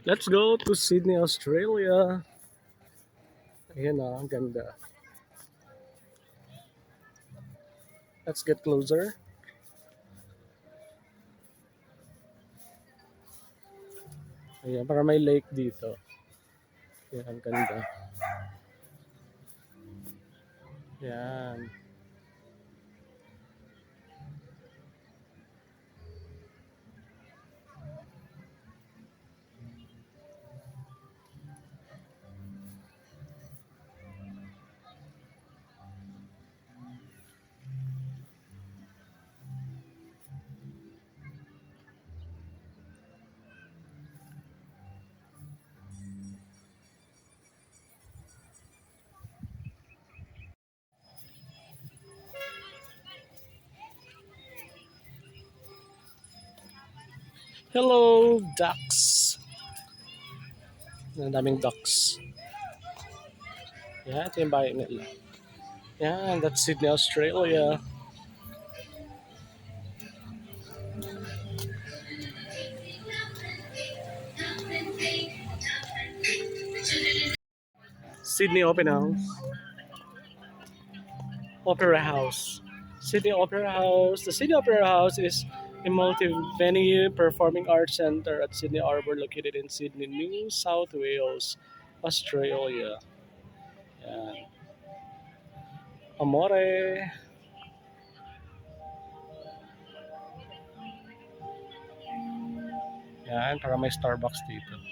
Let's go to Sydney, Australia. Ayan na, ang ganda. Let's get closer. Ayan, para may lake dito. Ayan, ang ganda. Ayan. Hello, ducks. Ang daming ducks. Yan, ito yung bahay nila. Yan, that's Sydney, Australia. Sydney Open House. Opera House. Sydney Opera House. The Sydney Opera House is a multi-venue performing arts center at Sydney Harbour located in Sydney, New South Wales, Australia. Yan. Amore. Yan, para may Starbucks dito.